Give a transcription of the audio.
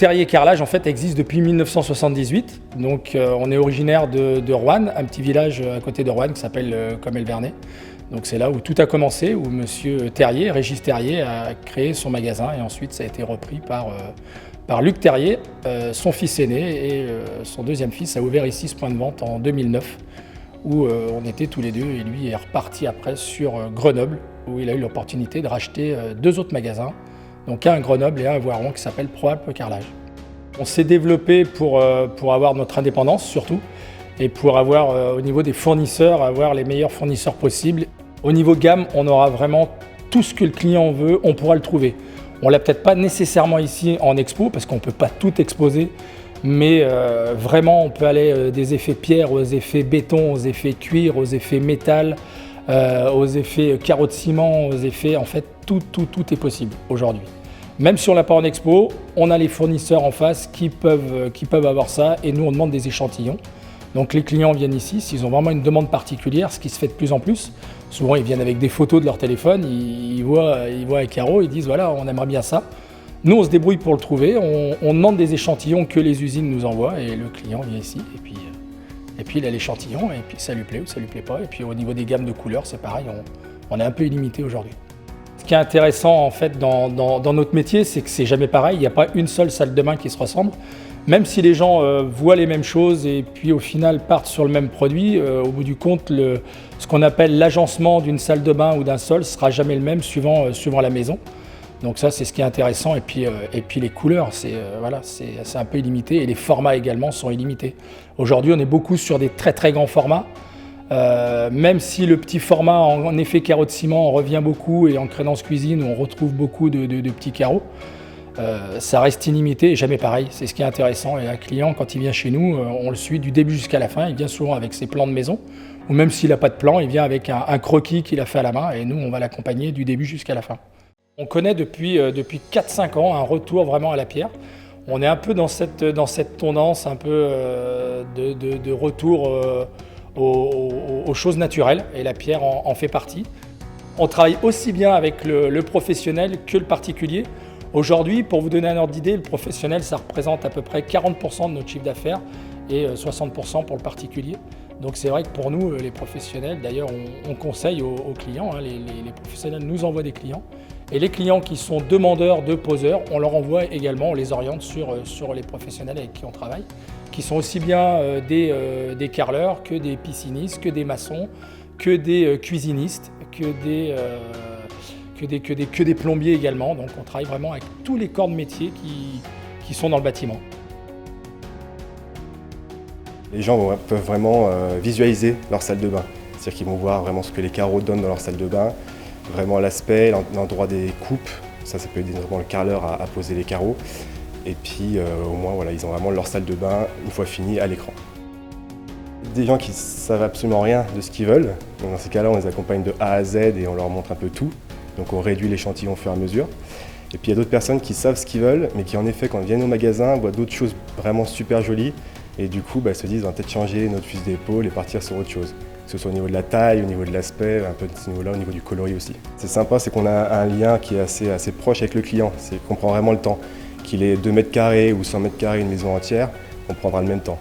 Terrier Carrelage en fait existe depuis 1978. Donc on est originaire de Roanne, un petit village à côté de Roanne qui s'appelle Comelles-Vernet. Donc c'est là où tout a commencé, où monsieur Terrier, Régis Terrier, a créé son magasin et ensuite ça a été repris par Luc Terrier, son fils aîné, et son deuxième fils a ouvert ici ce point de vente en 2009 où on était tous les deux et lui est reparti après sur Grenoble où il a eu l'opportunité de racheter deux autres magasins. Donc un à Grenoble et un à Voiron qui s'appelle ProAlpes Carrelage. On s'est développé pour avoir notre indépendance surtout et pour avoir au niveau des fournisseurs, avoir les meilleurs fournisseurs possibles. Au niveau gamme, on aura vraiment tout ce que le client veut, on pourra le trouver. On l'a peut-être pas nécessairement ici en expo parce qu'on ne peut pas tout exposer, mais vraiment on peut aller des effets pierre aux effets béton, aux effets cuir, aux effets métal, aux effets carreaux de ciment, aux effets, en fait, tout est possible aujourd'hui. Même si on l'a pas en expo, on a les fournisseurs en face qui peuvent avoir ça et nous on demande des échantillons. Donc les clients viennent ici, s'ils ont vraiment une demande particulière, ce qui se fait de plus en plus. Souvent ils viennent avec des photos de leur téléphone, ils voient un carreau, ils disent voilà on aimerait bien ça. Nous on se débrouille pour le trouver, on demande des échantillons que les usines nous envoient et le client vient ici et puis il a l'échantillon et puis ça lui plaît ou ça lui plaît pas. Et puis au niveau des gammes de couleurs c'est pareil, on est un peu illimité aujourd'hui. Ce qui est intéressant en fait dans notre métier, c'est que c'est jamais pareil, il n'y a pas une seule salle de bain qui se ressemble. Même si les gens voient les mêmes choses et puis au final partent sur le même produit, au bout du compte, ce qu'on appelle l'agencement d'une salle de bain ou d'un sol ne sera jamais le même suivant la maison. Donc ça c'est ce qui est intéressant et puis les couleurs, c'est un peu illimité et les formats également sont illimités. Aujourd'hui on est beaucoup sur des très très grands formats. Même si le petit format en effet carreau de ciment revient beaucoup et en crédence cuisine où on retrouve beaucoup de petits carreaux, ça reste illimité et jamais pareil, c'est ce qui est intéressant. Et un client quand il vient chez nous, on le suit du début jusqu'à la fin, il vient souvent avec ses plans de maison ou même s'il n'a pas de plan, il vient avec un croquis qu'il a fait à la main et nous on va l'accompagner du début jusqu'à la fin. On connaît depuis 4-5 ans un retour vraiment à la pierre. On est un peu dans cette tendance un peu de retour aux choses naturelles et la pierre en fait partie. On travaille aussi bien avec le professionnel que le particulier. Aujourd'hui, pour vous donner un ordre d'idée, le professionnel ça représente à peu près 40% de notre chiffre d'affaires et 60% pour le particulier. Donc c'est vrai que pour nous, les professionnels, d'ailleurs on conseille aux clients, hein, les professionnels nous envoient des clients. Et les clients qui sont demandeurs de poseurs, on leur envoie également, on les oriente sur les professionnels avec qui on travaille, qui sont aussi bien des carreleurs que des piscinistes, que des maçons, que des cuisinistes, que des plombiers également. Donc on travaille vraiment avec tous les corps de métier qui sont dans le bâtiment. Les gens peuvent vraiment visualiser leur salle de bain. C'est-à-dire qu'ils vont voir vraiment ce que les carreaux donnent dans leur salle de bain, vraiment l'aspect, l'endroit des coupes. Ça peut être vraiment le carreleur à poser les carreaux. Et puis au moins voilà, ils ont vraiment leur salle de bain une fois finie à l'écran. Des gens qui ne savent absolument rien de ce qu'ils veulent. Donc dans ces cas-là, on les accompagne de A à Z et on leur montre un peu tout. Donc on réduit l'échantillon au fur et à mesure. Et puis il y a d'autres personnes qui savent ce qu'ils veulent, mais qui en effet, quand ils viennent au magasin, voient d'autres choses vraiment super jolies. Et du coup, se disent, on va peut-être changer notre fusil d'épaule et partir sur autre chose. Que ce soit au niveau de la taille, au niveau de l'aspect, un peu de ce niveau-là, au niveau du coloris aussi. C'est sympa, c'est qu'on a un lien qui est assez proche avec le client. C'est qu'on prend vraiment le temps. Qu'il ait 2 mètres carrés ou 100 mètres carrés, une maison entière, on prendra le même temps.